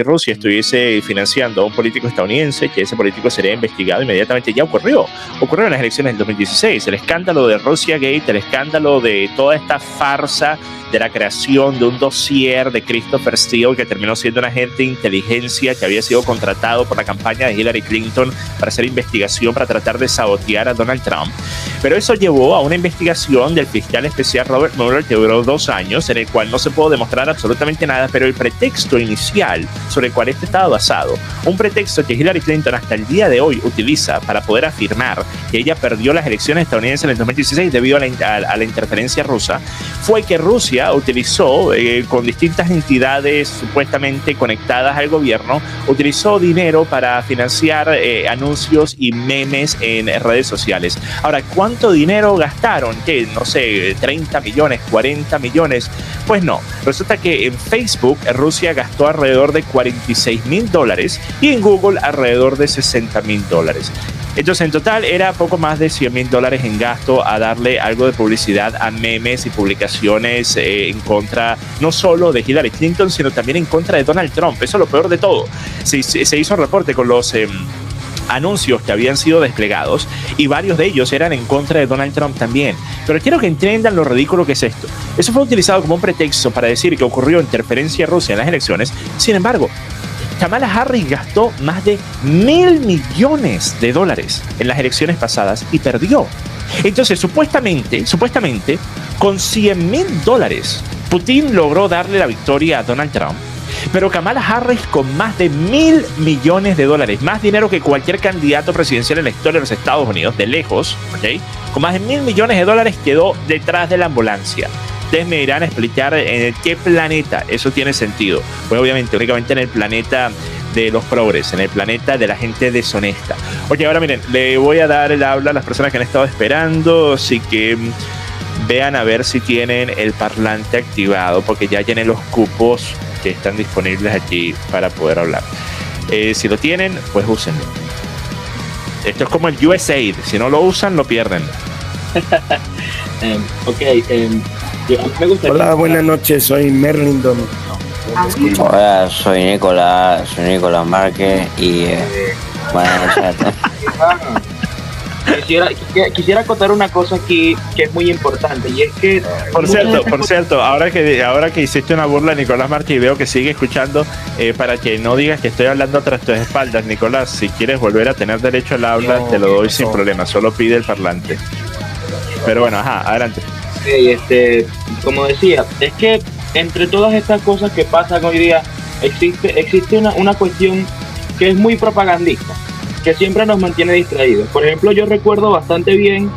si Rusia estuviese financiando a un político estadounidense, que ese político sería investigado inmediatamente. Ya ocurrió en las elecciones del 2016, el escándalo de Russiagate, el escándalo de toda esta farsa de la creación de un dossier de Christopher Steele, que terminó siendo un agente de inteligencia que había sido contratado por la campaña de Hillary Clinton para hacer investigación, para tratar de sabotear a Donald Trump. Pero eso llevó a una investigación del fiscal especial Robert Mueller que duró 2 años, en el cual no se pudo demostrar absolutamente nada, pero el pretexto inicial sobre el cual este estaba basado, un pretexto que Hillary Clinton hasta el día de hoy utiliza para poder afirmar que ella perdió las elecciones estadounidenses en el 2016 debido a la interferencia rusa, fue que Rusia utilizó, con distintas entidades supuestamente conectadas al gobierno, utilizó dinero para financiar anuncios y memes en redes sociales. Ahora, ¿cuánto dinero gastaron? ¿Qué? No sé, 30 millones, 40 millones. Pues no, resulta que en Facebook Rusia gastó alrededor de $46,000 y en Google alrededor de $60,000. Entonces, en total era poco más de $100,000 en gasto a darle algo de publicidad a memes y publicaciones en contra no solo de Hillary Clinton, sino también en contra de Donald Trump. Eso es lo peor de todo. Se hizo un reporte con los anuncios que habían sido desplegados y varios de ellos eran en contra de Donald Trump también. Pero quiero que entiendan lo ridículo que es esto. Eso fue utilizado como un pretexto para decir que ocurrió interferencia rusa en las elecciones. Sin embargo, Kamala Harris gastó más de $1,000 millones en las elecciones pasadas y perdió. Entonces, supuestamente, con $100,000, Putin logró darle la victoria a Donald Trump. Pero Kamala Harris, con más de $1,000 millones, más dinero que cualquier candidato presidencial en la historia de los Estados Unidos, de lejos, ¿okay? Con más de $1,000 millones, quedó detrás de la ambulancia. Ustedes me irán a explicar en qué planeta eso tiene sentido. Pues obviamente, únicamente en el planeta de los progres, en el planeta de la gente deshonesta. Ok, ahora miren, le voy a dar el habla a las personas que han estado esperando, así que vean a ver si tienen el parlante activado, porque ya tienen los cupos que están disponibles aquí para poder hablar. Si lo tienen, pues úsenlo. Esto es como el USAID, si no lo usan, lo pierden. Hola, buenas noches, soy Merlin Don. Hola, soy Nicolás Márquez y buenas noches. Quisiera acotar una cosa aquí que es muy importante, y es que por cierto, ahora que hiciste una burla a Nicolás Márquez y veo que sigue escuchando, para que no digas que estoy hablando tras tus espaldas, Nicolás, si quieres volver a tener derecho al habla, te lo doy sin problema, solo pide el parlante. Pero bueno, adelante. Como decía, es que entre todas estas cosas que pasan hoy día existe una cuestión que es muy propagandista, que siempre nos mantiene distraídos. Por ejemplo, yo recuerdo bastante bien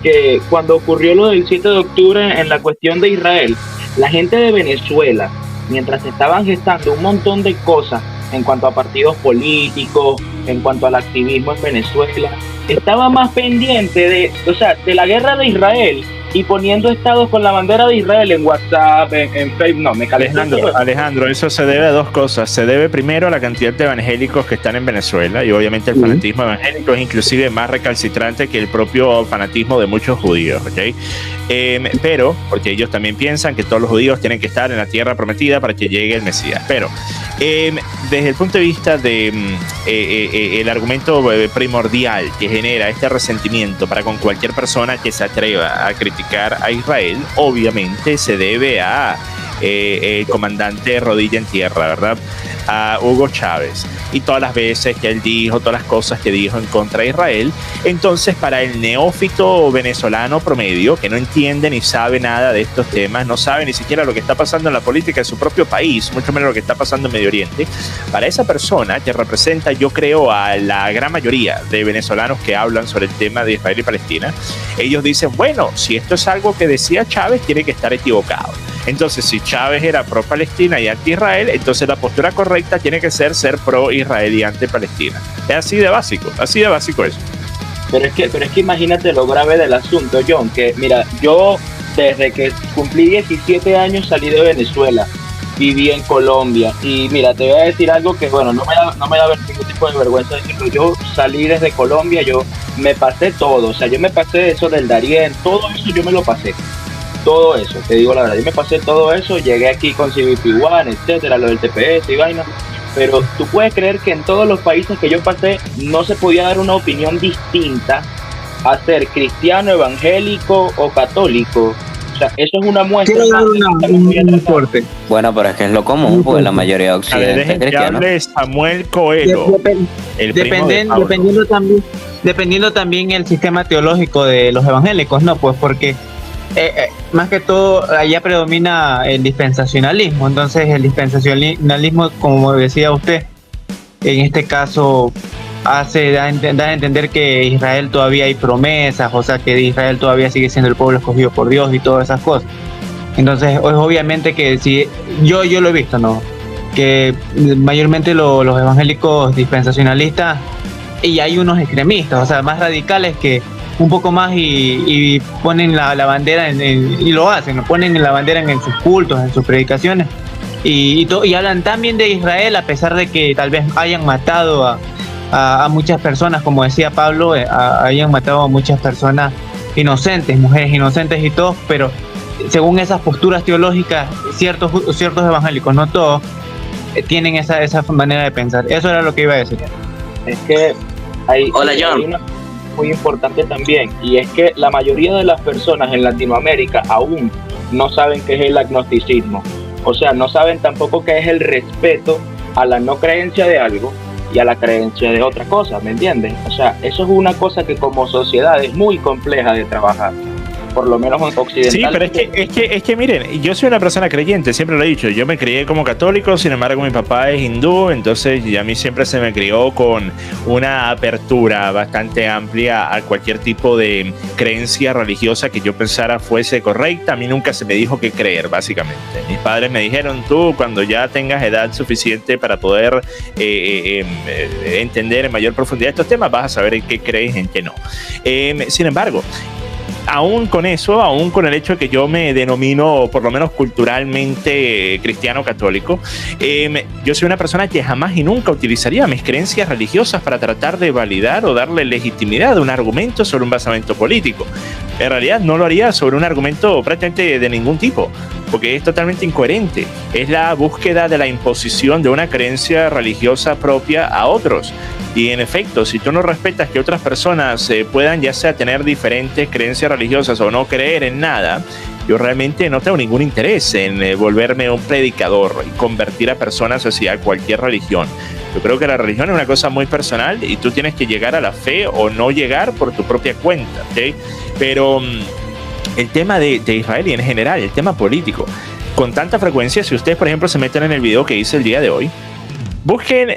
que cuando ocurrió lo del 7 de octubre en la cuestión de Israel, la gente de Venezuela, mientras estaban gestando un montón de cosas en cuanto a partidos políticos, en cuanto al activismo en Venezuela, estaba más pendiente de la guerra de Israel y poniendo estados con la bandera de Israel en WhatsApp, en Facebook. No, me calentando. Alejandro, eso se debe a dos cosas. Se debe primero a la cantidad de evangélicos que están en Venezuela, y obviamente el fanatismo evangélico es inclusive más recalcitrante que el propio fanatismo de muchos judíos, ¿ok? Pero, porque ellos también piensan que todos los judíos tienen que estar en la tierra prometida para que llegue el Mesías. Pero, desde el punto de vista de el argumento primordial que genera este resentimiento para con cualquier persona que se atreva a criticar a Israel, obviamente se debe a el comandante rodilla en tierra, ¿verdad? A Hugo Chávez, y todas las veces que él dijo, todas las cosas que dijo en contra de Israel. Entonces, para el neófito venezolano promedio, que no entiende ni sabe nada de estos temas, no sabe ni siquiera lo que está pasando en la política de su propio país, mucho menos lo que está pasando en Medio Oriente, para esa persona que representa, yo creo, a la gran mayoría de venezolanos que hablan sobre el tema de Israel y Palestina, ellos dicen, bueno, si esto es algo que decía Chávez, tiene que estar equivocado. Entonces, si Chávez era pro-Palestina y anti-Israel, entonces la postura correcta tiene que ser pro-Israel y anti-Palestina. Es así de básico eso. Pero es que imagínate lo grave del asunto, John, que mira, yo desde que cumplí 17 años salí de Venezuela, viví en Colombia, y mira, te voy a decir algo que, bueno, no me da ningún tipo de vergüenza decirlo. Yo salí desde Colombia, yo me pasé todo, o sea, yo me pasé eso del Darién, todo eso yo me lo pasé. Todo eso, te digo la verdad, yo me pasé todo eso, llegué aquí con CBP One, etcétera, lo del TPS y vaina, pero tú puedes creer que en todos los países que yo pasé no se podía dar una opinión distinta a ser cristiano, evangélico o católico. O sea, eso es una muestra. Quiero dar un corte. Bueno, pero es que es lo común, porque la mayoría de A ver, Occidente es dejen que cristiana. hable Samuel Coelho, el primo de Pablo. Dependiendo también el sistema teológico de los evangélicos, ¿no? Pues porque más que todo allá predomina el dispensacionalismo. Entonces el dispensacionalismo, como decía usted, en este caso da a entender que Israel todavía hay promesas, o sea que Israel todavía sigue siendo el pueblo escogido por Dios y todas esas cosas. Entonces obviamente que si yo lo he visto, ¿no? Que mayormente los evangélicos dispensacionalistas, y hay unos extremistas, o sea, más radicales, que un poco más y ponen la bandera y lo hacen, ponen la bandera en sus cultos, en sus predicaciones, y hablan también de Israel, a pesar de que tal vez hayan matado a muchas personas, como decía Pablo, hayan matado a muchas personas inocentes, mujeres inocentes y todo, pero según esas posturas teológicas, ciertos evangélicos, no todos, tienen esa manera de pensar. Eso era lo que iba a decir. Es que hay John. una muy importante también, y es que la mayoría de las personas en Latinoamérica aún no saben qué es el agnosticismo. O sea, no saben tampoco qué es el respeto a la no creencia de algo y a la creencia de otra cosa, ¿me entiendes? O sea, eso es una cosa que como sociedad es muy compleja de trabajar, por lo menos en occidental. Sí, pero es que miren, yo soy una persona creyente, siempre lo he dicho, yo me crié como católico, sin embargo mi papá es hindú, entonces a mí siempre se me crió con una apertura bastante amplia a cualquier tipo de creencia religiosa que yo pensara fuese correcta. A mí nunca se me dijo qué creer, básicamente. Mis padres me dijeron, tú cuando ya tengas edad suficiente para poder entender en mayor profundidad estos temas, vas a saber en qué crees y en qué no. Sin embargo, aún con eso, aún con el hecho de que yo me denomino, por lo menos culturalmente, cristiano católico, yo soy una persona que jamás y nunca utilizaría mis creencias religiosas para tratar de validar o darle legitimidad a un argumento sobre un basamento político. En realidad no lo haría sobre un argumento prácticamente de ningún tipo, porque es totalmente incoherente. Es la búsqueda de la imposición de una creencia religiosa propia a otros. Y en efecto, si tú no respetas que otras personas puedan ya sea tener diferentes creencias religiosas o no creer en nada, yo realmente no tengo ningún interés en volverme un predicador y convertir a personas hacia cualquier religión. Yo creo que la religión es una cosa muy personal y tú tienes que llegar a la fe o no llegar por tu propia cuenta, ¿okay? Pero el tema de Israel y en general, el tema político, con tanta frecuencia, si ustedes por ejemplo se meten en el video que hice el día de hoy, busquen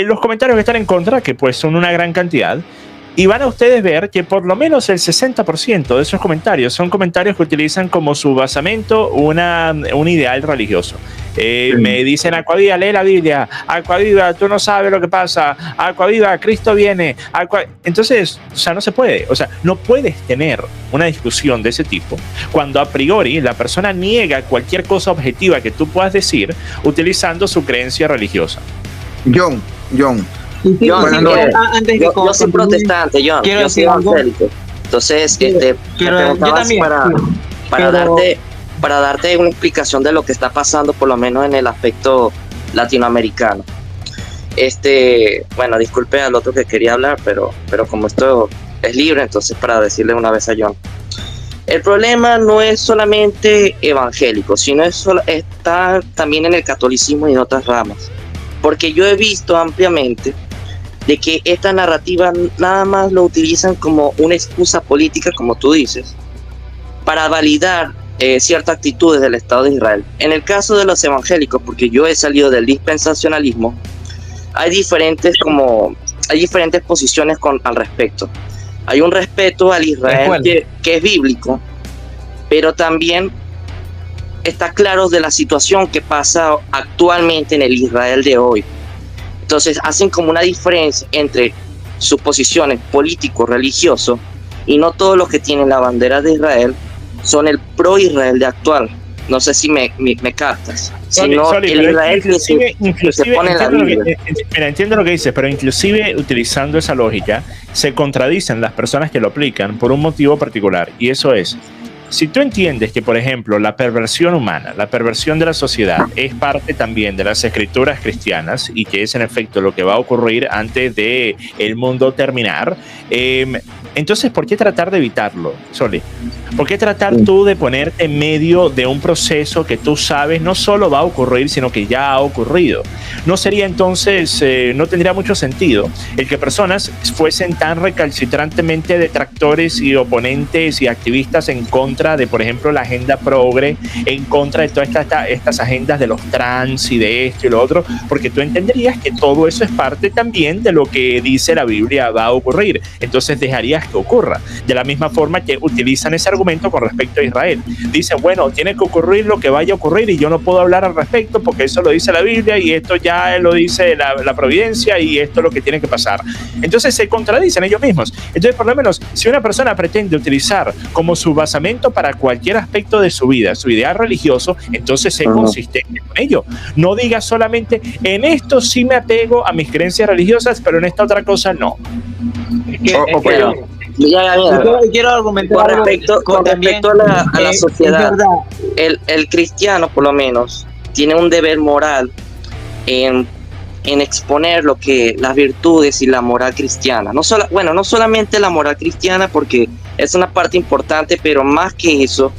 los comentarios que están en contra, que pues son una gran cantidad, y van a ustedes ver que por lo menos el 60% de esos comentarios son comentarios que utilizan como su basamento un ideal religioso. Me dicen, Aquaviva, lee la Biblia, Aquaviva, tú no sabes lo que pasa, Aquaviva, Cristo viene, entonces, o sea, no se puede, o sea, no puedes tener una discusión de ese tipo cuando a priori la persona niega cualquier cosa objetiva que tú puedas decir utilizando su creencia religiosa. John, Antes yo soy protestante, John. Yo soy evangélico. Entonces, me preguntabas para darte una explicación de lo que está pasando, por lo menos en el aspecto latinoamericano. Bueno, disculpe al otro que quería hablar, pero como esto es libre, entonces para decirle una vez a John. El problema no es solamente evangélico, sino está también en el catolicismo y en otras ramas. Porque yo he visto ampliamente de que esta narrativa nada más lo utilizan como una excusa política, como tú dices, para validar ciertas actitudes del Estado de Israel. En el caso de los evangélicos, porque yo he salido del dispensacionalismo, hay diferentes posiciones al respecto. Hay un respeto al Israel que es bíblico, pero también está claro de la situación que pasa actualmente en el Israel de hoy. Entonces hacen como una diferencia entre sus posiciones político-religioso, y no todos los que tienen la bandera de Israel son el pro-Israel de actual. No sé si me captas. Sino el Israel que se pone en la Biblia. Mira, entiendo lo que dices, pero inclusive utilizando esa lógica, se contradicen las personas que lo aplican por un motivo particular, y eso es si tú entiendes que, por ejemplo, la perversión humana, la perversión de la sociedad es parte también de las escrituras cristianas y que es en efecto lo que va a ocurrir antes de el mundo terminar, entonces, ¿por qué tratar de evitarlo, Soli? ¿Por qué tratar tú de ponerte en medio de un proceso que tú sabes no solo va a ocurrir, sino que ya ha ocurrido? No sería entonces, no tendría mucho sentido el que personas fuesen tan recalcitrantemente detractores y oponentes y activistas en contra de, por ejemplo, la agenda progre, en contra de todas estas agendas de los trans y de esto y lo otro, porque tú entenderías que todo eso es parte también de lo que dice la Biblia va a ocurrir. Entonces dejarías que ocurra. De la misma forma que utilizan ese argumento con respecto a Israel. Dicen, bueno, tiene que ocurrir lo que vaya a ocurrir y yo no puedo hablar al respecto porque eso lo dice la Biblia y esto ya lo dice la providencia y esto es lo que tiene que pasar. Entonces se contradicen ellos mismos. Entonces, por lo menos, si una persona pretende utilizar como su basamento para cualquier aspecto de su vida, su ideal religioso, entonces sé consistente con ello. No diga solamente, en esto sí me apego a mis creencias religiosas, pero en esta otra cosa no. Quiero argumentar con respecto a la sociedad. El cristiano, por lo menos, tiene un deber moral en exponer las virtudes y la moral cristiana. No solamente la moral cristiana, porque es una parte importante, pero más que eso,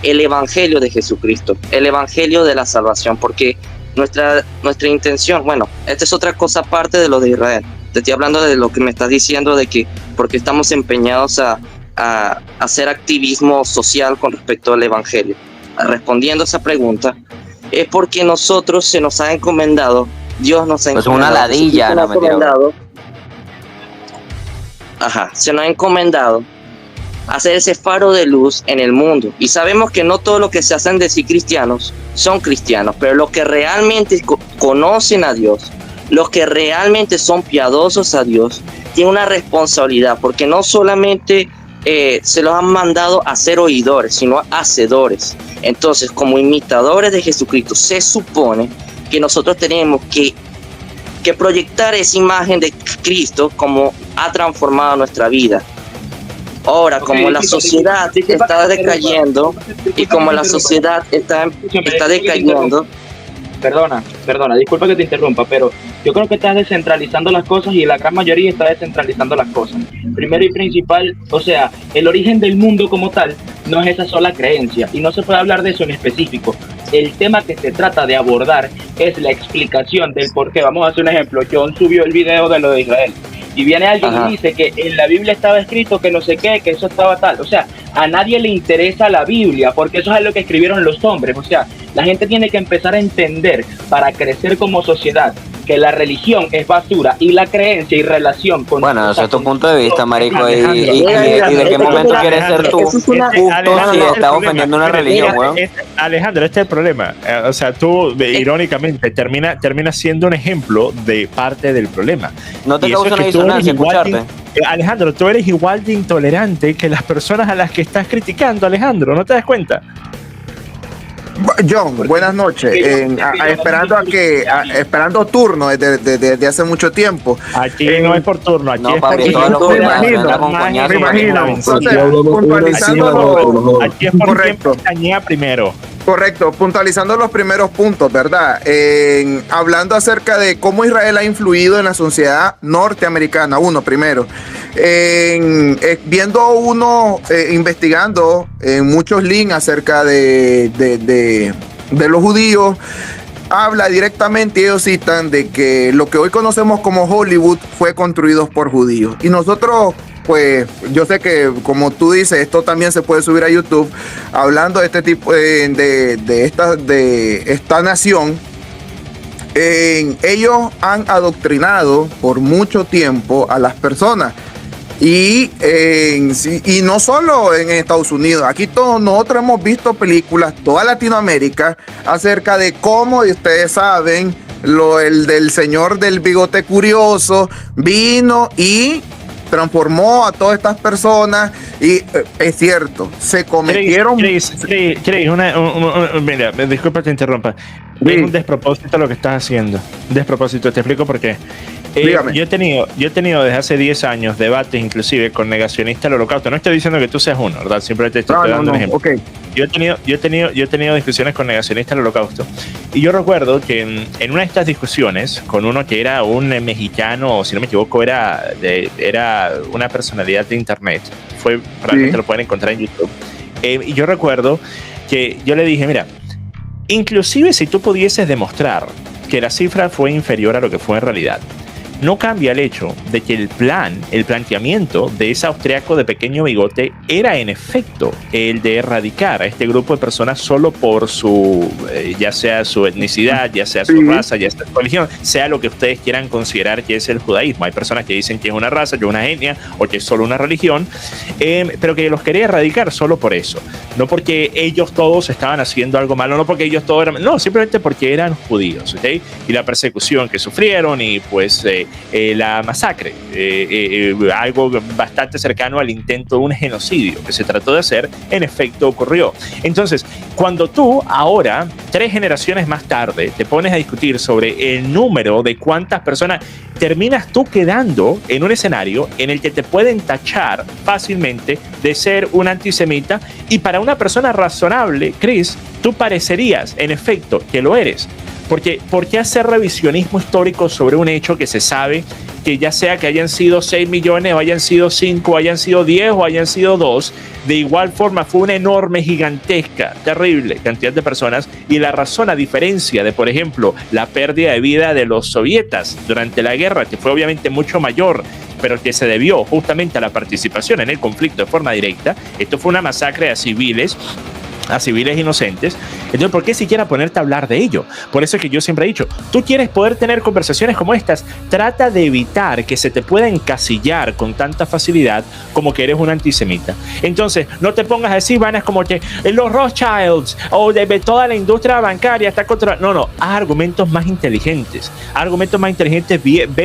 el evangelio de Jesucristo, el evangelio de la salvación, porque nuestra intención, esta es otra cosa aparte de lo de Israel. Te estoy hablando de lo que me estás diciendo, de que porque estamos empeñados a hacer activismo social con respecto al evangelio. Respondiendo a esa pregunta, es porque nosotros se nos ha encomendado, Dios nos ha encomendado. Pues una ladilla, se nos ha encomendado hacer ese faro de luz en el mundo. Y sabemos que no todo lo que se hacen decir cristianos son cristianos, pero los que realmente conocen a Dios, los que realmente son piadosos a Dios, tienen una responsabilidad, porque no solamente se los han mandado a ser oidores, sino hacedores. Entonces, como imitadores de Jesucristo, se supone que nosotros tenemos que proyectar esa imagen de Cristo como ha transformado nuestra vida. Ahora, como la sociedad está decayendo y como la sociedad está decayendo... Perdona, disculpa que te interrumpa, pero yo creo que estás descentralizando las cosas y la gran mayoría está descentralizando las cosas. Primero y principal, o sea, el origen del mundo como tal no es esa sola creencia y no se puede hablar de eso en específico. El tema que se trata de abordar es la explicación del por qué. Vamos a hacer un ejemplo. John subió el video de lo de Israel y viene alguien y dice que en la Biblia estaba escrito que no sé qué, que eso estaba tal. O sea, a nadie le interesa la Biblia porque eso es lo que escribieron los hombres. O sea, la gente tiene que empezar a entender para crecer como sociedad que la religión es basura y la creencia y relación con... Bueno, ese es tu punto de vista, marico, y de qué momento quieres ser tú justo si estás ofendiendo una religión, weón. Alejandro, este es el problema. O sea, tú, irónicamente, termina siendo un ejemplo de parte del problema. No te causa una disonancia escucharte. Alejandro, tú eres igual de intolerante que las personas a las que estás criticando, Alejandro, ¿no te das cuenta? John, buenas noches. Esperando turno desde hace mucho tiempo. Aquí no es por turno, aquí no, es Pablo, por me imagino. Entonces, aquí es por tiempo primero. Correcto, puntualizando los primeros puntos, ¿verdad? Hablando acerca de cómo Israel ha influido en la sociedad norteamericana, primero. Viendo investigando muchos links acerca de los judíos, habla directamente, ellos citan de que lo que hoy conocemos como Hollywood fue construido por judíos. Y nosotros, pues, yo sé que, como tú dices, esto también se puede subir a YouTube, hablando de este tipo de esta nación. Ellos han adoctrinado por mucho tiempo a las personas. Y no solo en Estados Unidos, aquí todos nosotros hemos visto películas, toda Latinoamérica, acerca de cómo, ustedes saben, el del señor del bigote curioso vino y transformó a todas estas personas. Y es cierto, se cometieron... Mira, disculpa que te interrumpa. Sí. Es un despropósito lo que estás haciendo. Despropósito, te explico por qué. Dígame. Yo he tenido desde hace 10 años debates inclusive con negacionistas del holocausto. No estoy diciendo que tú seas uno, ¿verdad? Simplemente estoy dando un ejemplo. Okay. Yo he tenido discusiones con negacionistas del holocausto. Y yo recuerdo que en una de estas discusiones, con uno que era un mexicano, o si no me equivoco, era una personalidad de internet. Realmente lo pueden encontrar en YouTube. Y yo recuerdo que yo le dije, mira, inclusive si tú pudieses demostrar que la cifra fue inferior a lo que fue en realidad, no cambia el hecho de que el planteamiento de ese austriaco de pequeño bigote era en efecto el de erradicar a este grupo de personas solo por su, ya sea su etnicidad, ya sea su raza, ya sea su religión, sea lo que ustedes quieran considerar que es el judaísmo. Hay personas que dicen que es una raza, que es una etnia o que es solo una religión, pero que los quería erradicar solo por eso. No porque ellos todos estaban haciendo algo malo, no porque ellos todos eran... No, simplemente porque eran judíos, ¿ok? Y la persecución que sufrieron y pues... la masacre, algo bastante cercano al intento de un genocidio que se trató de hacer, en efecto ocurrió. Entonces, cuando tú ahora, 3 generaciones más tarde, te pones a discutir sobre el número de cuántas personas, terminas tú quedando en un escenario en el que te pueden tachar fácilmente de ser un antisemita, y para una persona razonable, Chris, tú parecerías, en efecto, que lo eres. Porque ¿por qué hacer revisionismo histórico sobre un hecho que se sabe que ya sea que hayan sido 6 millones o hayan sido 5, o hayan sido 10 o hayan sido 2, de igual forma fue una enorme, gigantesca, terrible cantidad de personas? Y la razón, a diferencia de, por ejemplo, la pérdida de vida de los sovietas durante la guerra, que fue obviamente mucho mayor, pero que se debió justamente a la participación en el conflicto de forma directa, esto fue una masacre a civiles inocentes. Entonces, ¿por qué siquiera ponerte a hablar de ello? Por eso es que yo siempre he dicho, tú quieres poder tener conversaciones como estas, trata de evitar que se te pueda encasillar con tanta facilidad como que eres un antisemita. Entonces, no te pongas a decir vainas como que los Rothschilds o de toda la industria bancaria está controlada. No, haz argumentos más inteligentes.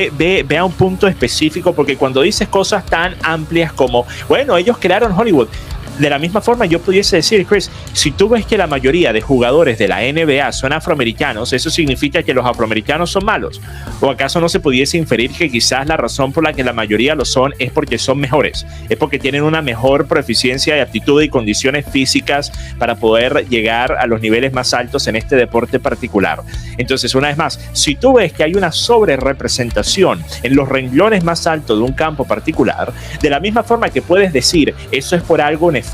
Ve a un punto específico, porque cuando dices cosas tan amplias como, bueno, ellos crearon Hollywood, de la misma forma yo pudiese decir, Chris, si tú ves que la mayoría de jugadores de la NBA son afroamericanos, ¿eso significa que los afroamericanos son malos? ¿O acaso no se pudiese inferir que quizás la razón por la que la mayoría lo son es porque son mejores? Es porque tienen una mejor proficiencia de aptitud y condiciones físicas para poder llegar a los niveles más altos en este deporte particular. Entonces, una vez más, si tú ves que hay una sobrerepresentación en los renglones más altos de un campo particular, de la misma forma que puedes decir, eso es por algo nefasto,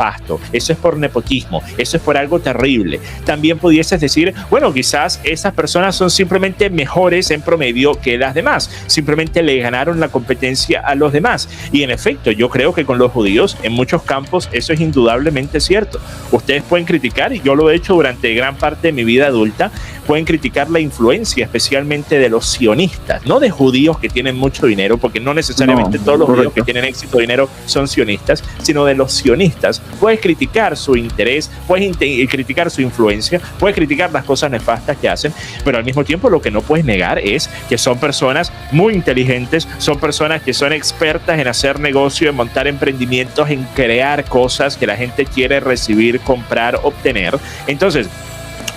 eso es por nepotismo, eso es por algo terrible, también pudieses decir, bueno, quizás esas personas son simplemente mejores en promedio que las demás, simplemente le ganaron la competencia a los demás. Y en efecto, yo creo que con los judíos en muchos campos eso es indudablemente cierto. Ustedes pueden criticar, y yo lo he hecho durante gran parte de mi vida adulta, pueden criticar la influencia especialmente de los sionistas, no de judíos que tienen mucho dinero, porque no necesariamente todos los judíos que tienen éxito o dinero son sionistas, sino de los sionistas. Puedes criticar su interés, puedes criticar su influencia, puedes criticar las cosas nefastas que hacen, pero al mismo tiempo lo que no puedes negar es que son personas muy inteligentes, son personas que son expertas en hacer negocio, en montar emprendimientos, en crear cosas que la gente quiere recibir, comprar, obtener. Entonces,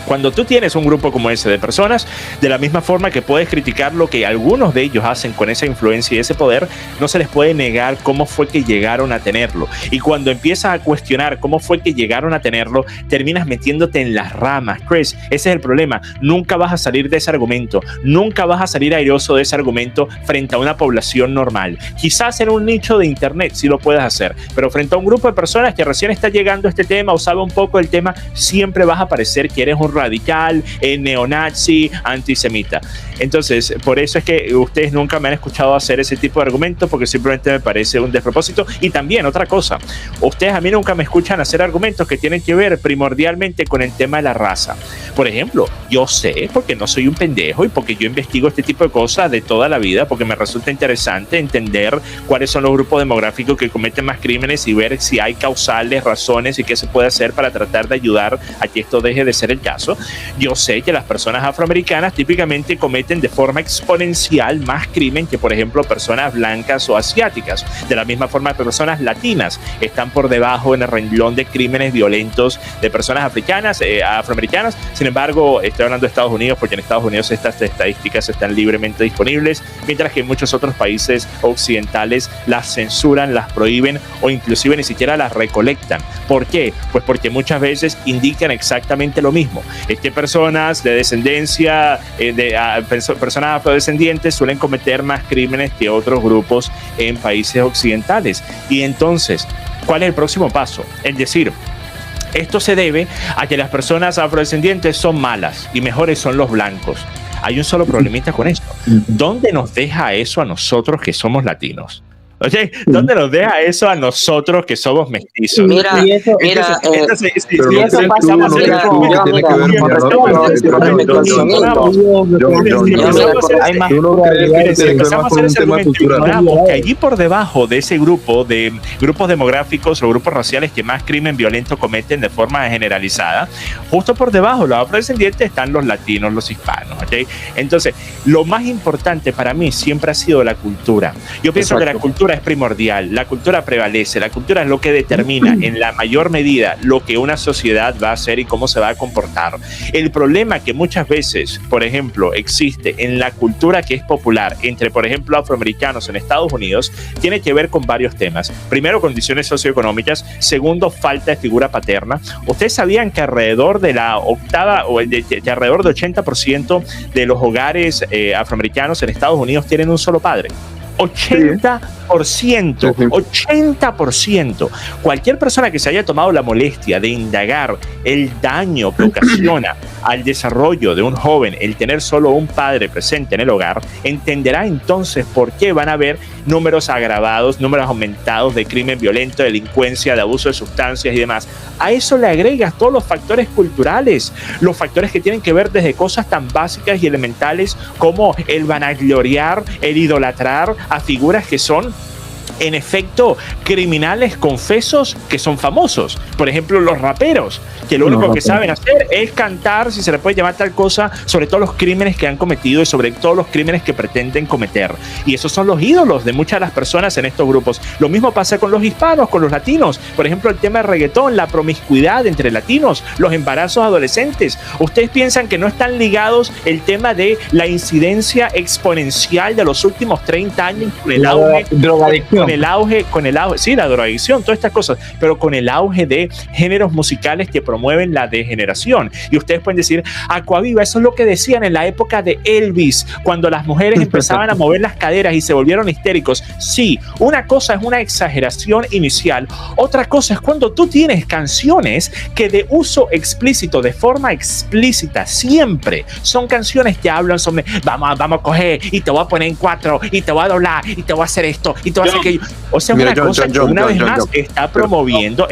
cuando tú tienes un grupo como ese de personas, de la misma forma que puedes criticar lo que algunos de ellos hacen con esa influencia y ese poder, no se les puede negar cómo fue que llegaron a tenerlo. Y cuando empiezas a cuestionar cómo fue que llegaron a tenerlo, terminas metiéndote en las ramas. Chris, ese es el problema. Nunca vas a salir de ese argumento. Nunca vas a salir airoso de ese argumento frente a una población normal. Quizás en un nicho de internet sí lo puedas hacer, pero frente a un grupo de personas que recién está llegando a este tema o sabe un poco del tema, siempre vas a parecer que eres un radical, neonazi, antisemita. Entonces, por eso es que ustedes nunca me han escuchado hacer ese tipo de argumentos, porque simplemente me parece un despropósito. Y también otra cosa, ustedes a mí nunca me escuchan hacer argumentos que tienen que ver primordialmente con el tema de la raza. Por ejemplo, yo sé, porque no soy un pendejo y porque yo investigo este tipo de cosas de toda la vida, porque me resulta interesante entender cuáles son los grupos demográficos que cometen más crímenes y ver si hay causales, razones y qué se puede hacer para tratar de ayudar a que esto deje de ser el caso. eso, yo sé que las personas afroamericanas típicamente cometen de forma exponencial más crimen que, por ejemplo, personas blancas o asiáticas. De la misma forma que personas latinas están por debajo en el renglón de crímenes violentos de personas afroamericanas. Sin embargo, estoy hablando de Estados Unidos porque en Estados Unidos estas estadísticas están libremente disponibles, mientras que en muchos otros países occidentales las censuran, las prohíben o inclusive ni siquiera las recolectan. ¿Por qué? Pues porque muchas veces indican exactamente lo mismo. Personas de descendencia, personas afrodescendientes suelen cometer más crímenes que otros grupos en países occidentales. Y entonces, ¿cuál es el próximo paso? Es decir, esto se debe a que las personas afrodescendientes son malas y mejores son los blancos. Hay un solo problemita con esto. ¿Dónde nos deja eso a nosotros que somos latinos? Oye, ¿dónde nos deja eso a nosotros que somos mestizos? Mira, que allí por debajo de ese grupo de grupos demográficos o grupos raciales que más crimen violento cometen de forma generalizada, justo por debajo, los afrodescendientes, están los latinos, los hispanos. ¿Okay? Entonces, lo más importante para mí siempre ha sido la cultura. Yo pienso que la cultura es primordial, la cultura prevalece, la cultura es lo que determina en la mayor medida lo que una sociedad va a hacer y cómo se va a comportar. El problema que muchas veces, por ejemplo, existe en la cultura que es popular entre, por ejemplo, afroamericanos en Estados Unidos, tiene que ver con varios temas. Primero, condiciones socioeconómicas. Segundo, falta de figura paterna. ¿Ustedes sabían que alrededor de la octava o de alrededor del 80% de los hogares afroamericanos en Estados Unidos tienen un solo padre? 80%. Cualquier persona que se haya tomado la molestia de indagar el daño que ocasiona al desarrollo de un joven el tener solo un padre presente en el hogar, entenderá entonces por qué van a haber números agravados, números aumentados de crimen violento, de delincuencia, de abuso de sustancias y demás. A eso le agregas todos los factores culturales, los factores que tienen que ver desde cosas tan básicas y elementales como el vanagloriar, el idolatrar a figuras que son, en efecto, criminales confesos que son famosos. Por ejemplo, los raperos, que lo único que saben hacer es cantar, si se le puede llamar tal cosa, sobre todos los crímenes que han cometido y sobre todos los crímenes que pretenden cometer. Y esos son los ídolos de muchas de las personas en estos grupos. Lo mismo pasa con los hispanos, con los latinos. Por ejemplo, el tema del reggaetón, la promiscuidad entre latinos, los embarazos adolescentes. ¿Ustedes piensan que no están ligados el tema de la incidencia exponencial de los últimos 30 años con el auge, sí, la drogadicción, todas estas cosas, pero con el auge de géneros musicales que promueven la degeneración? Y ustedes pueden decir, Aquaviva, eso es lo que decían en la época de Elvis, cuando las mujeres empezaban a mover las caderas y se volvieron histéricos. Sí, una cosa es una exageración inicial, otra cosa es cuando tú tienes canciones que de uso explícito, de forma explícita, siempre son canciones que hablan sobre vamos a coger y te voy a poner en 4 y te voy a doblar y te voy a hacer esto y te voy a hacer aquello. O sea, mira, una cosa que una vez más está promoviendo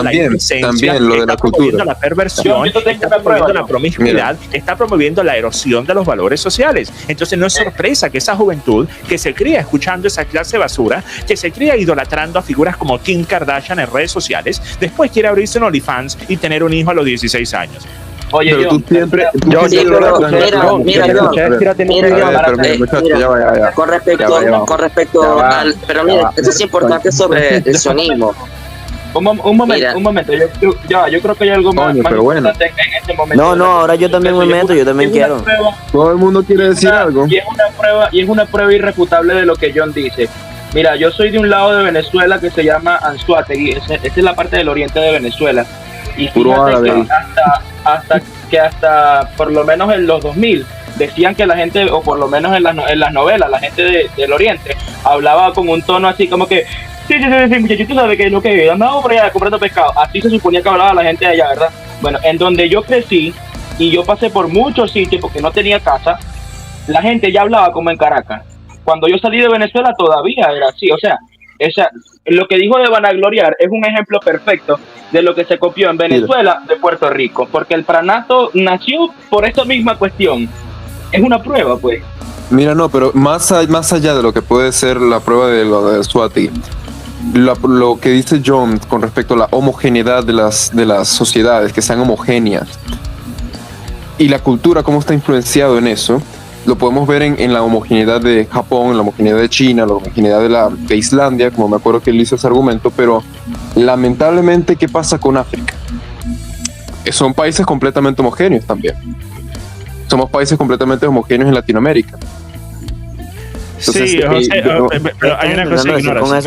la inocencia, está promoviendo la perversión, está promoviendo la promiscuidad, está promoviendo la erosión de los valores sociales. Entonces no es sorpresa que esa juventud que se cría escuchando esa clase de basura, que se cría idolatrando a figuras como Kim Kardashian en redes sociales, después quiere abrirse un OnlyFans y tener un hijo a los 16 años. Oye, pero tú siempre. Con respecto al. Pero mira, eso es importante sobre el sionismo. Un momento. Yo creo que hay algo más importante en este momento. No, ahora yo también me meto, yo también quiero. Todo el mundo quiere decir algo. Y es una prueba irrefutable de lo que John dice. Mira, yo soy de un lado de Venezuela que se llama Anzoátegui. Esa es la parte del oriente de Venezuela. Y fíjate que hasta por lo menos en los 2000 decían que la gente, o por lo menos en las novelas, la gente del oriente hablaba con un tono así como que sí, muchachito, ¿sabe qué es lo que andaba por allá comprando pescado? Así se suponía que hablaba la gente de allá, ¿verdad? Bueno, en donde yo crecí y yo pasé por muchos sitios porque no tenía casa, la gente ya hablaba como en Caracas. Cuando yo salí de Venezuela todavía era así, o sea, lo que dijo de vanagloriar es un ejemplo perfecto de lo que se copió en Venezuela de Puerto Rico, porque el pranato nació por esta misma cuestión. Es una prueba, pues. Mira, no, pero más allá de lo que puede ser la prueba de lo de Anzoátegui, lo que dice John con respecto a la homogeneidad de las sociedades, que sean homogéneas. y la cultura, cómo está influenciado en eso, lo podemos ver en la homogeneidad de Japón, en la homogeneidad de China, la homogeneidad de Islandia, como me acuerdo que él hizo ese argumento, pero lamentablemente, ¿qué pasa con África? Son países completamente homogéneos también. Somos países completamente homogéneos en Latinoamérica. Entonces, sí, José, pero hay una cosa que ignoras.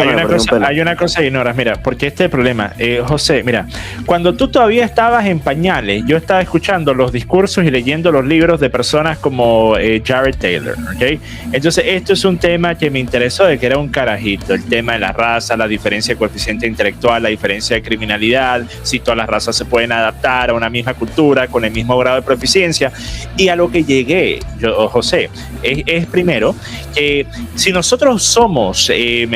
Hay una cosa que ignoras, mira, porque este es el problema. José, mira, cuando tú todavía estabas en pañales, yo estaba escuchando los discursos y leyendo los libros de personas como Jared Taylor, ¿ok? Entonces, esto es un tema que me interesó de que era un carajito, el tema de la raza, la diferencia de coeficiente intelectual, la diferencia de criminalidad, si todas las razas se pueden adaptar a una misma cultura con el mismo grado de proficiencia. Y a lo que llegué, José, es primero que si nosotros somos en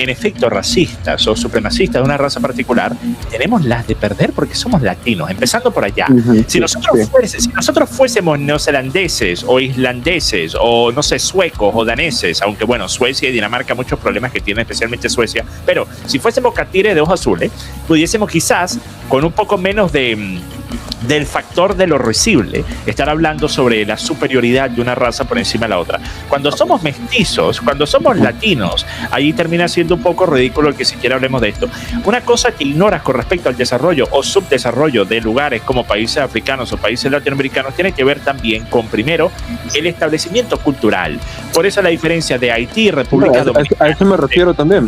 efecto racistas o supremacistas de una raza particular, tenemos las de perder porque somos latinos, empezando por allá. Si nosotros fuésemos neozelandeses o islandeses o no sé, suecos o daneses, aunque bueno, Suecia y Dinamarca muchos problemas que tiene, especialmente Suecia, pero si fuésemos catires de ojos azules, pudiésemos quizás con un poco menos del factor de lo risible estar hablando sobre la superioridad de una raza por encima de la otra. Cuando somos mestizos, cuando somos latinos, ahí termina siendo un poco ridículo que siquiera hablemos de esto. Una cosa que ignoras con respecto al desarrollo o subdesarrollo de lugares como países africanos o países latinoamericanos tiene que ver también con, primero, el establecimiento cultural. Por eso la diferencia de Haití y República Dominicana. A eso me refiero también,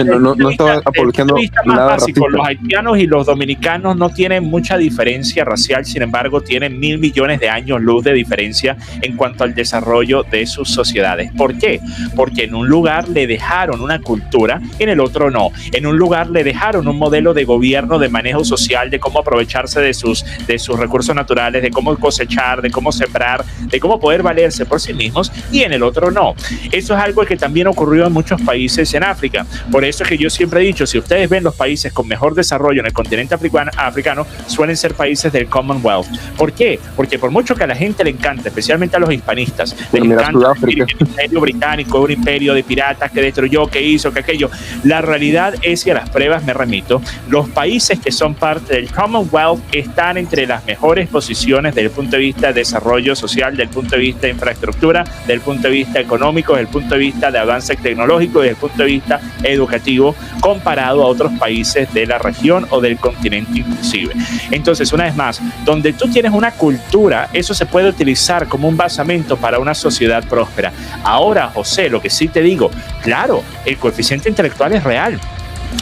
no estaba apologizando nada racista. Los haitianos y los dominicanos no tienen mucha diferencia racial, sin embargo tienen 1.000 millones de años luz de diferencia en cuanto al desarrollo de sus sociedades. ¿Por qué? Porque en un lugar le dejaron una cultura, en el otro no. En un lugar le dejaron un modelo de gobierno, de manejo social, de cómo aprovecharse de sus recursos naturales, de cómo cosechar, de cómo sembrar, de cómo poder valerse por sí mismos, y en el otro no. Eso es algo que también ocurrió en muchos países en África. Por eso es que yo siempre he dicho, si ustedes ven los países con mejor desarrollo en el continente africano, suelen ser países del Commonwealth. ¿Por qué? Porque por mucho que a la gente le encanta, especialmente a los hispanistas, les encanta el imperio británico, un imperio de piratas que destruyó, que hizo, que aquello. La realidad es que a las pruebas me remito, los países que son parte del Commonwealth están entre las mejores posiciones desde el punto de vista de desarrollo social, desde el punto de vista de infraestructura, desde el punto de vista económico, desde el punto de vista de avance tecnológico, desde el punto de vista educativo, comparado a otros países de la región o del continente inclusive. Entonces, una vez más, donde tú tienes una cultura, eso se puede utilizar como un basamento para una sociedad próspera. Ahora, José, lo que sí te digo, claro, el coeficiente intelectual es real.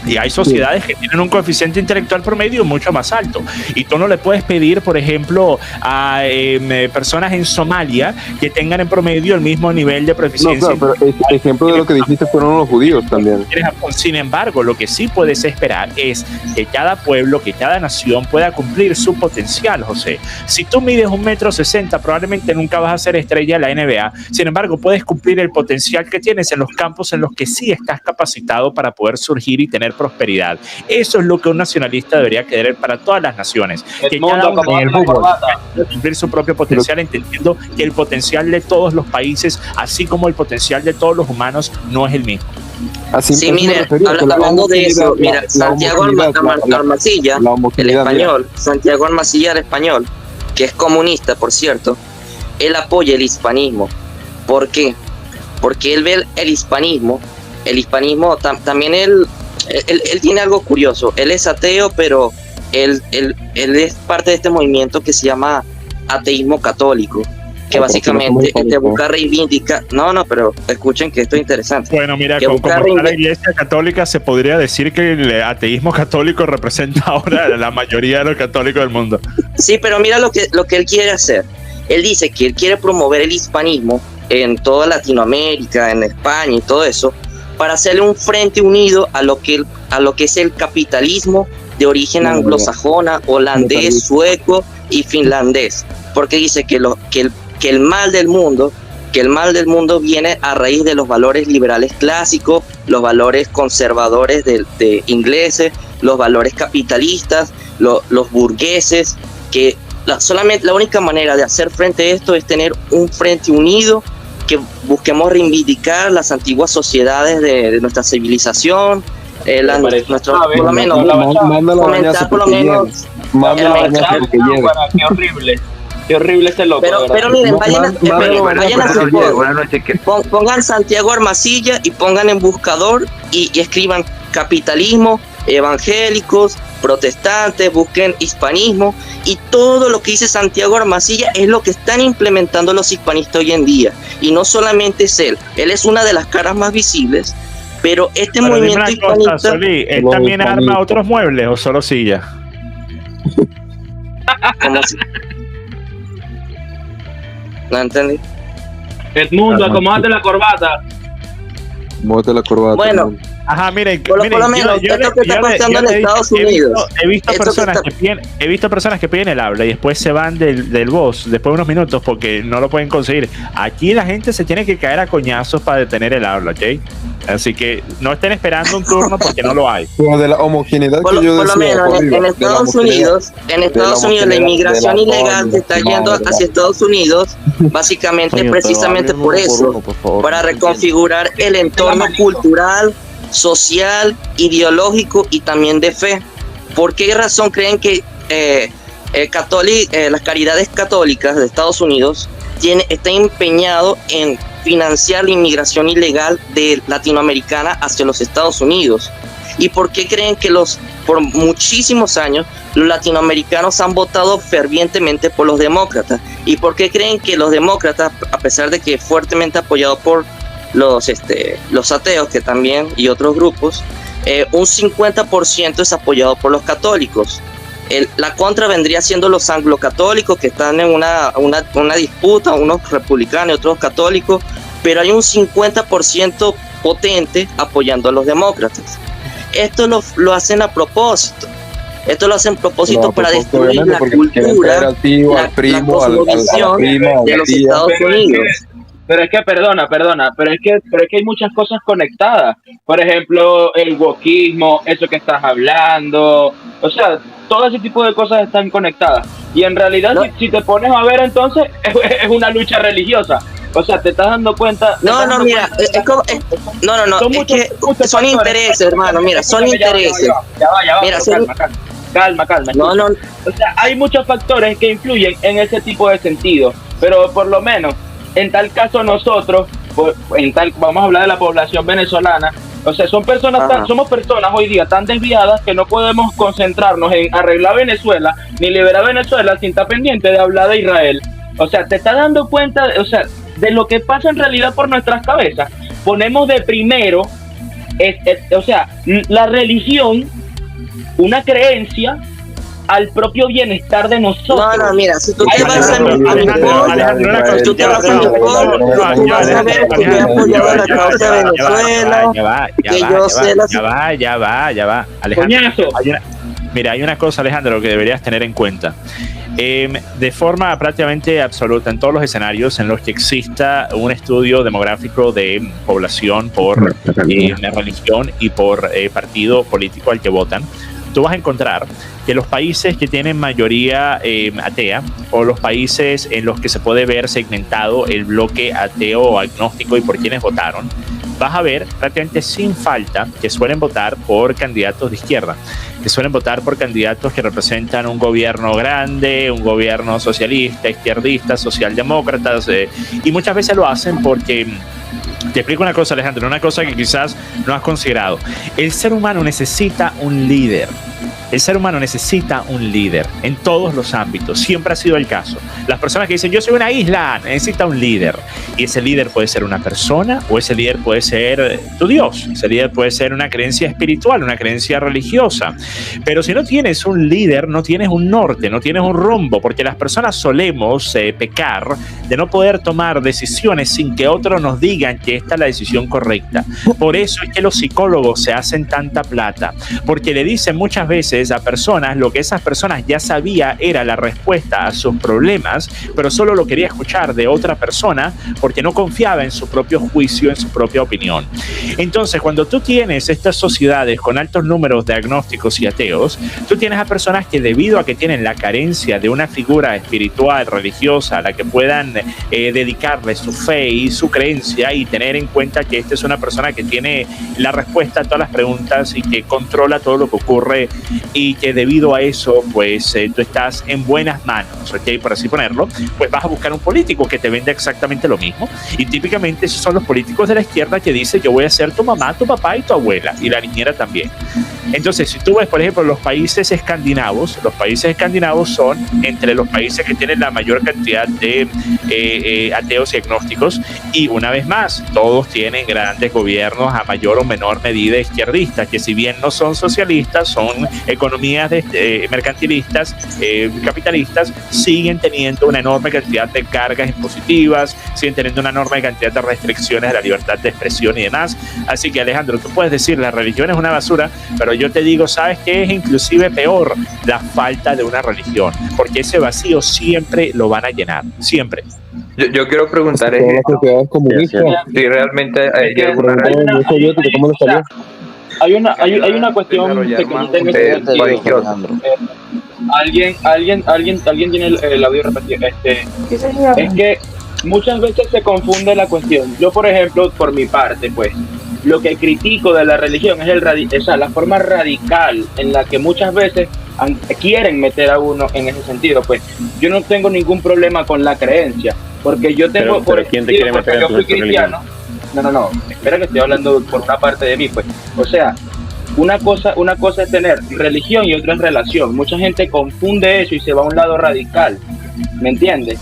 Y hay sociedades que tienen un coeficiente intelectual promedio mucho más alto. Y tú no le puedes pedir, por ejemplo, a personas en Somalia que tengan en promedio el mismo nivel de proficiencia. No, claro, pero ejemplo de lo que dijiste fueron los judíos también. Sin embargo, lo que sí puedes esperar es que cada pueblo, que cada nación pueda cumplir su potencial, José. Si tú mides 1,60 m, probablemente nunca vas a ser estrella de la NBA. Sin embargo, puedes cumplir el potencial que tienes en los campos en los que sí estás capacitado para poder surgir y tener prosperidad. Eso es lo que un nacionalista debería querer para todas las naciones. Que cada uno pueda cumplir su propio potencial, entendiendo que el potencial de todos los países, así como el potencial de todos los humanos, no es el mismo. Así sí, mira, hablando de eso, mira, Santiago Armasilla, el español, Santiago Armasilla, el español, que es comunista, por cierto, él apoya el hispanismo. ¿Por qué? Porque él ve el hispanismo también él tiene algo curioso. Él es ateo, pero él es parte de este movimiento que se llama ateísmo católico, que básicamente te busca reivindicar. No, pero escuchen que esto es interesante. Bueno, mira, como la Iglesia Católica, se podría decir que el ateísmo católico representa ahora la mayoría de los católicos del mundo. Sí, pero mira lo que él quiere hacer. Él dice que él quiere promover el hispanismo en toda Latinoamérica, en España y todo eso, para hacerle un frente unido a lo que es el capitalismo de origen anglosajona, holandés, sueco y finlandés, porque dice que el mal del mundo viene a raíz de los valores liberales clásicos, los valores conservadores de ingleses, los valores capitalistas, los burgueses, que solamente la única manera de hacer frente a esto es tener un frente unido, que busquemos reivindicar las antiguas sociedades de nuestra civilización, por lo menos fomentar por lo menos qué horrible. Qué horrible este loco. Pero miren, vayan a su foro. Pongan Santiago Armasilla y pongan en buscador y escriban capitalismo, evangélicos, protestantes, busquen hispanismo, y todo lo que dice Santiago Armasilla es lo que están implementando los hispanistas hoy en día. Y no solamente es él es una de las caras más visibles, pero movimiento hispanista... Solí, ¿él también arma otros muebles o solo sillas? ¿Cómo así? No entendí. Edmundo, acomódate la corbata. Móvete la corbata. Bueno, ajá, miren, por lo menos esto que está pasando en Estados Unidos. He visto personas que piden el habla y después se van del boss después de unos minutos porque no lo pueden conseguir. Aquí la gente se tiene que caer a coñazos para detener el habla, ¿ok? Así que no estén esperando un turno porque no lo hay. Pero de la homogeneidad que yo decía, por lo menos en Estados Unidos la inmigración ilegal que está yendo hacia Estados Unidos, básicamente precisamente por eso, para reconfigurar el entorno cultural, social, ideológico y también de fe. ¿Por qué razón creen que las caridades católicas de Estados Unidos está empeñado en financiar la inmigración ilegal de latinoamericana hacia los Estados Unidos? ¿Y por qué creen que por muchísimos años los latinoamericanos han votado fervientemente por los demócratas? ¿Y por qué creen que los demócratas, a pesar de que fuertemente apoyados por los ateos, que también, y otros grupos, un 50% es apoyado por los católicos? La contra vendría siendo los anglocatólicos, que están en una disputa, unos republicanos y otros católicos, pero hay un 50% potente apoyando a los demócratas. Esto lo hacen a propósito. Esto lo hacen a propósito para destruir la cultura, la cosmovisión de los Estados Unidos. Pero es que, perdona, pero es que hay muchas cosas conectadas. Por ejemplo, el wokismo, eso que estás hablando, o sea, todo ese tipo de cosas están conectadas. Y en realidad, ¿no? si te pones a ver, entonces, es una lucha religiosa. O sea, te estás dando cuenta... Mira, es que son intereses, hermano, mira, son intereses. Calma. No. O sea, hay muchos factores que influyen en ese tipo de sentido, pero por lo menos, en tal caso nosotros, vamos a hablar de la población venezolana, o sea, somos personas hoy día tan desviadas que no podemos concentrarnos en arreglar Venezuela, ni liberar Venezuela sin estar pendiente de hablar de Israel. O sea, te estás dando cuenta, de lo que pasa en realidad por nuestras cabezas. Ponemos de primero, la religión, una creencia, al propio bienestar de nosotros. No, mira, si tú te vas a mi post, tú te vas a mi post, tú vas a ver que yo he apoyado la causa de Venezuela, que yo sé la... Ya va. Alejandro, hay una cosa, Alejandro, que deberías tener en cuenta. De forma prácticamente absoluta, en todos los escenarios en los que exista un estudio demográfico de población por religión y por partido político al que votan, tú vas a encontrar que los países que tienen mayoría atea, o los países en los que se puede ver segmentado el bloque ateo o agnóstico y por quienes votaron, vas a ver prácticamente sin falta que suelen votar por candidatos de izquierda, que suelen votar por candidatos que representan un gobierno grande, un gobierno socialista, izquierdista, socialdemócratas, y muchas veces lo hacen porque... Te explico una cosa, Alejandro, una cosa que quizás no has considerado. El ser humano necesita un líder. El ser humano necesita un líder en todos los ámbitos. Siempre ha sido el caso. Las personas que dicen, yo soy una isla, necesita un líder. Y ese líder puede ser una persona, o ese líder puede ser tu Dios. Ese líder puede ser una creencia espiritual, una creencia religiosa. Pero si no tienes un líder, no tienes un norte, no tienes un rumbo, porque las personas solemos pecar de no poder tomar decisiones sin que otros nos digan que esta es la decisión correcta. Por eso es que los psicólogos se hacen tanta plata, porque le dicen muchas veces a personas lo que esas personas ya sabía era la respuesta a sus problemas, pero solo lo quería escuchar de otra persona porque no confiaba en su propio juicio, en su propia opinión. Entonces, cuando tú tienes estas sociedades con altos números de agnósticos y ateos, tú tienes a personas que, debido a que tienen la carencia de una figura espiritual, religiosa, a la que puedan dedicarle su fe y su creencia y tener en cuenta que esta es una persona que tiene la respuesta a todas las preguntas y que controla todo lo que ocurre y que debido a eso, pues tú estás en buenas manos, ¿ok? Por así ponerlo, pues vas a buscar un político que te venda exactamente lo mismo. Y típicamente esos son los políticos de la izquierda que dicen: yo voy a ser tu mamá, tu papá y tu abuela, y la niñera también. Entonces, si tú ves, por ejemplo, los países escandinavos son entre los países que tienen la mayor cantidad de ateos y agnósticos, y una vez más, todos tienen grandes gobiernos a mayor o menor medida izquierdistas, que si bien no son socialistas, son economías mercantilistas, capitalistas, siguen teniendo una enorme cantidad de cargas impositivas, siguen teniendo una enorme cantidad de restricciones a la libertad de expresión y demás. Así que, Alejandro, tú puedes decir la religión es una basura, pero yo te digo, ¿sabes qué es inclusive peor? La falta de una religión, porque ese vacío siempre lo van a llenar, siempre. Yo quiero preguntar si realmente hay alguna hay una cuestión alguien tiene el audio repetido. Es que muchas veces se confunde la cuestión. Yo, por ejemplo, por mi parte, pues lo que critico de la religión es la forma radical en la que muchas veces quieren meter a uno en ese sentido. Pues yo no tengo ningún problema con la creencia, porque yo tengo, pero ¿quién te quiere meter en yo fui cristiano? No, espera, que estoy hablando por una parte de mí, pues. O sea, una cosa es tener religión y otra es relación. Mucha gente confunde eso y se va a un lado radical, ¿me entiendes?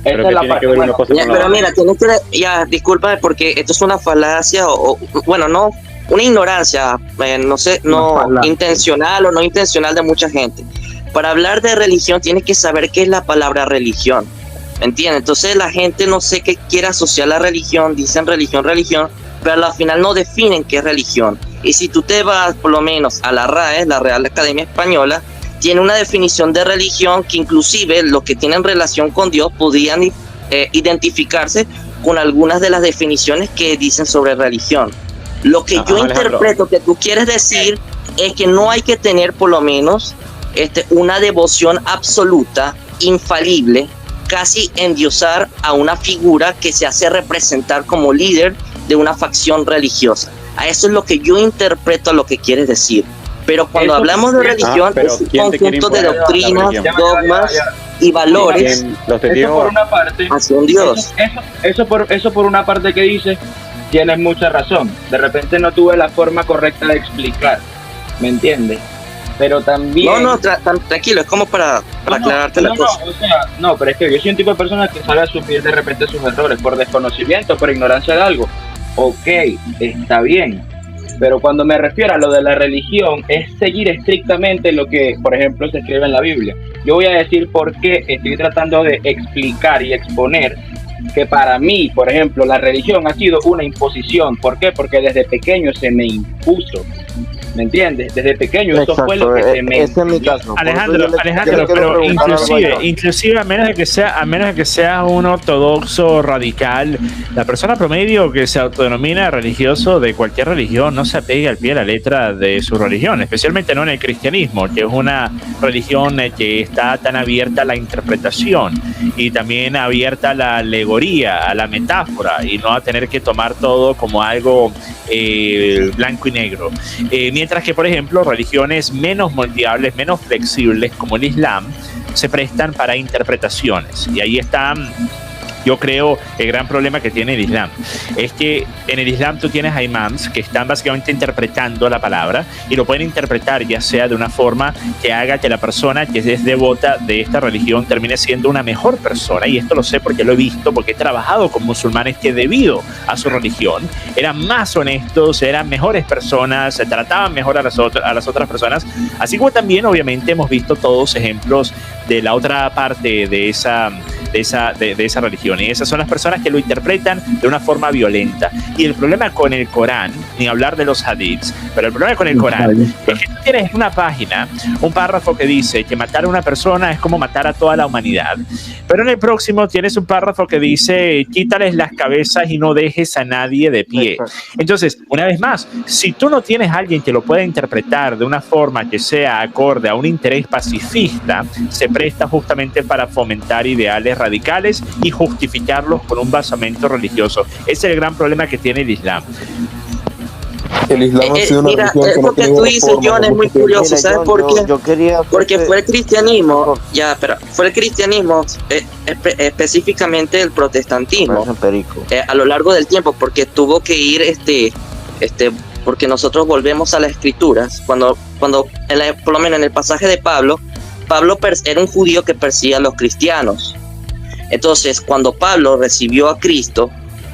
Esa es la parte. Pero mira, tienes que, disculpa, porque esto es una falacia no, una ignorancia, no sé, intencional o no intencional de mucha gente. Para hablar de religión tienes que saber qué es la palabra religión, ¿me entiendes? Entonces la gente no sé qué quiere asociar la religión, dicen religión, pero al final no definen qué es religión. Y si tú te vas por lo menos a la RAE, la Real Academia Española, tiene una definición de religión que inclusive los que tienen relación con Dios podrían identificarse con algunas de las definiciones que dicen sobre religión. Lo que yo interpreto que tú quieres decir es que no hay que tener por lo menos una devoción absoluta, infalible, casi endiosar a una figura que se hace representar como líder de una facción religiosa. A eso es lo que yo interpreto a lo que quieres decir. Pero cuando hablamos de religión es un conjunto de doctrinas, dogmas y valores. Eso por una parte. Hacia un Dios. Eso por una parte que dices, tienes mucha razón. De repente no tuve la forma correcta de explicar, ¿me entiendes? Pero también... tranquilo, es como para aclararte la cosa. Pero es que yo soy un tipo de persona que sabe asumir de repente sus errores por desconocimiento, por ignorancia de algo. Ok, está bien. Pero cuando me refiero a lo de la religión, es seguir estrictamente lo que, por ejemplo, se escribe en la Biblia. Yo voy a decir por qué estoy tratando de explicar y exponer que para mí, por ejemplo, la religión ha sido una imposición. ¿Por qué? Porque desde pequeño se me impuso. ¿Me entiendes? Desde pequeño eso fue lo que se me... Ese es mi caso. Alejandro, pero inclusive a menos de que sea un ortodoxo radical, la persona promedio que se autodenomina religioso de cualquier religión no se apega al pie de la letra de su religión, especialmente no en el cristianismo, que es una religión que está tan abierta a la interpretación y también abierta a la alegoría, a la metáfora, y no a tener que tomar todo como algo blanco y negro. Mientras que, por ejemplo, religiones menos moldeables, menos flexibles, como el Islam, se prestan para interpretaciones. Y ahí está, yo creo, el gran problema que tiene el Islam. Es que en el Islam tú tienes a imams que están básicamente interpretando la palabra y lo pueden interpretar ya sea de una forma que haga que la persona que es devota de esta religión termine siendo una mejor persona. Y esto lo sé porque lo he visto, porque he trabajado con musulmanes que debido a su religión eran más honestos, eran mejores personas, se trataban mejor a las otras personas. Así como también obviamente hemos visto todos ejemplos de la otra parte de esa religión, y esas son las personas que lo interpretan de una forma violenta. Y el problema con el Corán, ni hablar de los hadiths, pero el problema con el Corán es que tú tienes en una página un párrafo que dice que matar a una persona es como matar a toda la humanidad, pero en el próximo tienes un párrafo que dice quítales las cabezas y no dejes a nadie de pie. Entonces, una vez más, si tú no tienes a alguien que lo pueda interpretar de una forma que sea acorde a un interés pacifista, se presta justamente para fomentar ideales radicales y justificarlos con un basamento religioso. Ese es el gran problema que tiene el Islam. el Islam ha sido una mira, religión que no lo que tiene tú dices, reforma John, es por muy mucho tiempo. curioso. ¿Sabes por qué? Porque fue el cristianismo, fue el cristianismo, específicamente el protestantismo, a lo largo del tiempo, porque tuvo que ir, porque nosotros volvemos a las escrituras, cuando por lo menos en el pasaje de Pablo era un judío que perseguía a los cristianos. Entonces, cuando Pablo recibió a Cristo,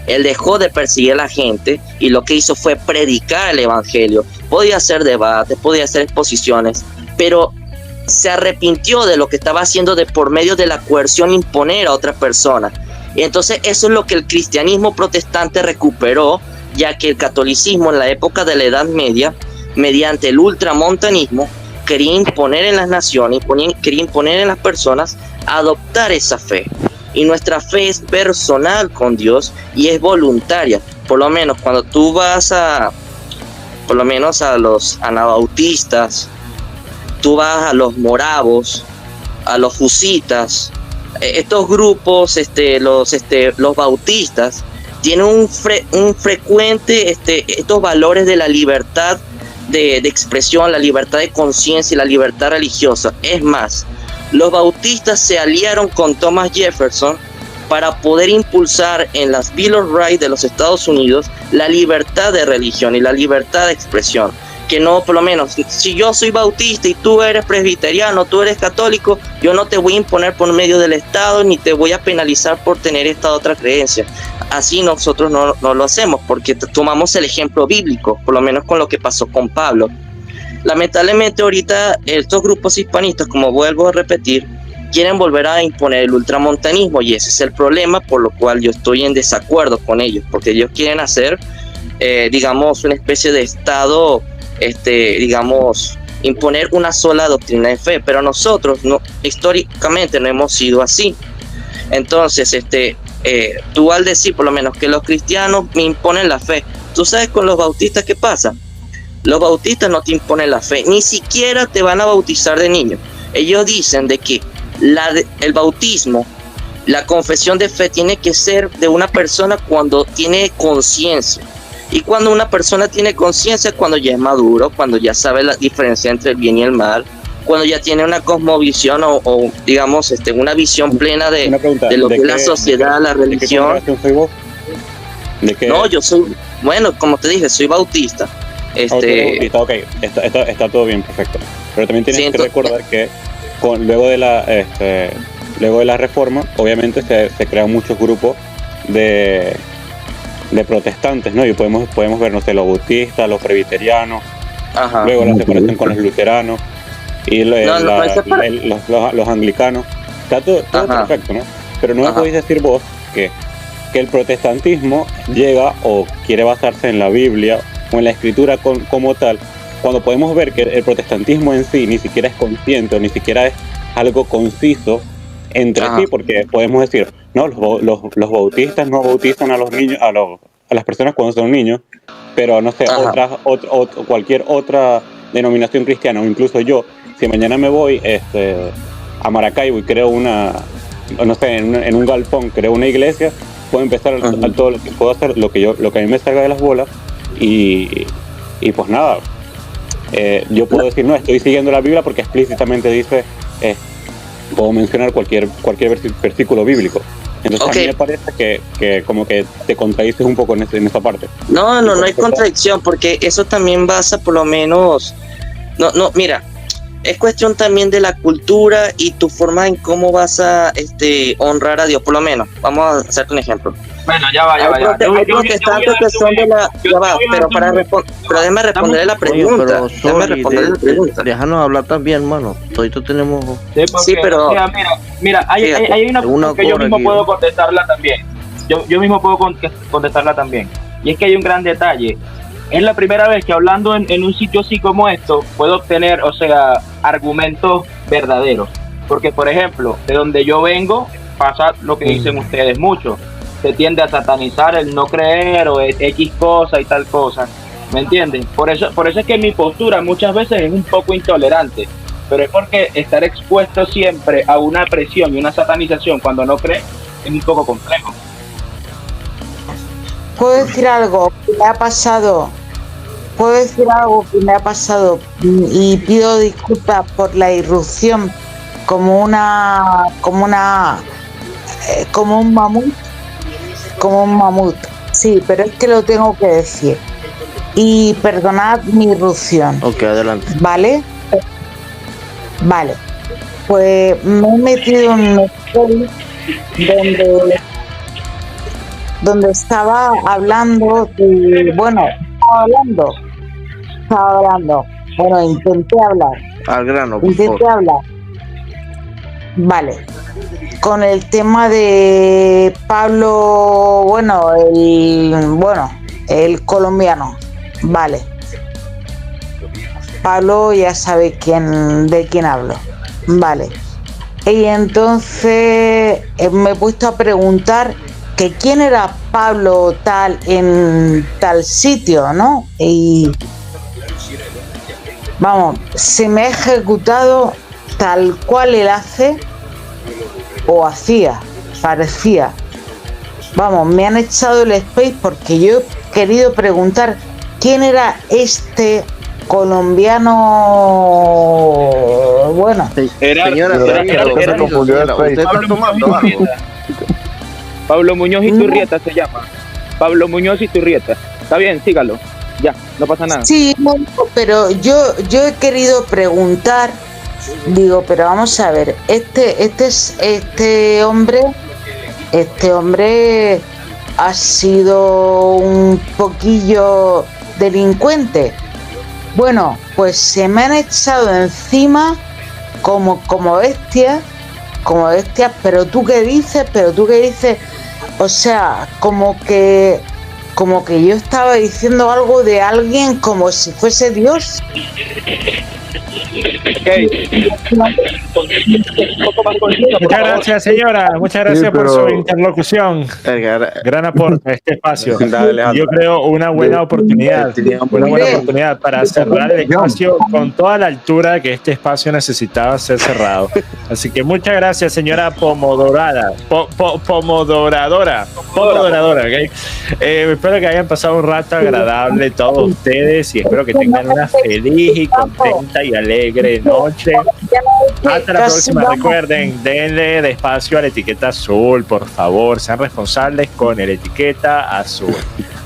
él dejó de perseguir a la gente y lo que hizo fue predicar el evangelio. Podía hacer debates, podía hacer exposiciones, pero se arrepintió de lo que estaba haciendo por medio de la coerción, imponer a otra persona. Y entonces eso es lo que el cristianismo protestante recuperó, ya que el catolicismo en la época de la Edad Media, mediante el ultramontanismo, quería imponer en las naciones, quería imponer en las personas adoptar esa fe. Y nuestra fe es personal con Dios y es voluntaria. Por lo menos cuando tú vas a los anabautistas, tú vas a los moravos, a los husitas, estos grupos, los bautistas, tienen un frecuente, estos valores de la libertad de expresión, la libertad de conciencia y la libertad religiosa. Es más, los bautistas se aliaron con Thomas Jefferson para poder impulsar en las Bill of Rights de los Estados Unidos la libertad de religión y la libertad de expresión. Que no, por lo menos, si yo soy bautista y tú eres presbiteriano, tú eres católico, yo no te voy a imponer por medio del Estado ni te voy a penalizar por tener esta otra creencia. Así nosotros no lo hacemos, porque tomamos el ejemplo bíblico, por lo menos con lo que pasó con Pablo. Lamentablemente ahorita estos grupos hispanistas, como vuelvo a repetir, quieren volver a imponer el ultramontanismo, y ese es el problema por lo cual yo estoy en desacuerdo con ellos, porque ellos quieren hacer, digamos, una especie de Estado, imponer una sola doctrina de fe, pero nosotros históricamente no hemos sido así. Entonces, tú al decir por lo menos que los cristianos me imponen la fe, ¿tú sabes con los bautistas qué pasa? Los bautistas no te imponen la fe, ni siquiera te van a bautizar de niño. Ellos dicen de que el bautismo, la confesión de fe tiene que ser de una persona cuando tiene conciencia. Y cuando una persona tiene conciencia, cuando ya es maduro, cuando ya sabe la diferencia entre el bien y el mal, cuando ya tiene una cosmovisión o digamos, una visión plena de lo que es la sociedad, la religión. ¿De qué generación soy vos? No, yo soy, bueno, como te dije, soy bautista. Ok, está todo bien, perfecto. Pero también tienes que recordar que luego de la reforma, obviamente se crean muchos grupos de protestantes, ¿no? Y podemos ver, no sé, los bautistas, los presbiterianos, luego la separación con los luteranos y los anglicanos. Está todo perfecto, ¿no? Pero no me podéis decir vos que el protestantismo llega o quiere basarse en la Biblia o en la escritura como tal, cuando podemos ver que el protestantismo en sí ni siquiera es consciente o ni siquiera es algo conciso entre sí, porque podemos decir, no, los bautistas no bautizan a los niños, a las personas cuando son niños, pero no sé, cualquier otra denominación cristiana, o incluso yo, si mañana me voy a Maracaibo y creo no sé, en un galpón creo una iglesia, puedo empezar a todo lo que puedo hacer, lo que a mí me salga de las bolas, y pues nada, yo puedo decir, no, estoy siguiendo la Biblia porque explícitamente dice, puedo mencionar cualquier versículo bíblico. Entonces a mí me parece que como que te contradices un poco en esa parte. No hay contradicción, porque eso también basa por lo menos, mira, es cuestión también de la cultura y tu forma en cómo vas a honrar a Dios, por lo menos. Vamos a hacerte un ejemplo. Bueno, ya va. Hay protestantes que son de la... Ya va, pero déjame responderle la pregunta. Déjanos hablar también, hermano. Todito tenemos... Sí, pero... Mira, hay una que yo mismo puedo contestarla también. Yo mismo puedo contestarla también. Y es que hay un gran detalle. Es la primera vez que hablando en un sitio así como esto, puedo obtener, argumentos verdaderos. Porque, por ejemplo, de donde yo vengo, pasa lo que dicen ustedes mucho. Se tiende a satanizar el no creer o X cosa y tal cosa. ¿Me entienden? Por eso es que mi postura muchas veces es un poco intolerante. Pero es porque estar expuesto siempre a una presión y una satanización cuando no cree es un poco complejo. ¿Puedo decir algo que me ha pasado puedo decir algo que me ha pasado y pido disculpas por la irrupción como un mamut, sí, pero es que lo tengo que decir y perdonad mi irrupción. Ok, adelante. Vale, pues me he metido en un story donde estaba hablando intenté hablar al grano, por favor. Vale, con el tema de Pablo, el colombiano, vale. Pablo ya sabe de quién hablo, vale. Y entonces me he puesto a preguntar que quién era Pablo tal en tal sitio, ¿no? Y vamos, se me ha ejecutado tal cual él hace o hacía, parecía. Vamos, me han echado el space porque yo he querido preguntar quién era este colombiano. Bueno, Pablo Muñoz Iturrieta se llama. Pablo Muñoz Iturrieta. Está bien, sígalo. Ya, no pasa nada. Sí, pero yo he querido preguntar, digo, pero vamos a ver, este hombre ha sido un poquillo delincuente. Bueno, pues se me han echado encima como bestias, pero tú qué dices, o sea, como que yo estaba diciendo algo de alguien como si fuese Dios. Muchas gracias, señora. Muchas gracias por su interlocución. Gran aporte a este espacio. Yo creo una buena oportunidad para cerrar el espacio con toda la altura que este espacio necesitaba ser cerrado. Así que muchas gracias, señora Pomodoradora. ¿Okay? Espero que hayan pasado un rato agradable todos ustedes y espero que tengan una feliz y contenta y alegre noche. Hasta la próxima. Recuerden, denle de espacio a la etiqueta azul, por favor. Sean responsables con la etiqueta azul.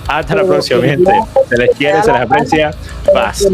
Hasta la próxima, gente. Se les quiere, se les aprecia. Paz.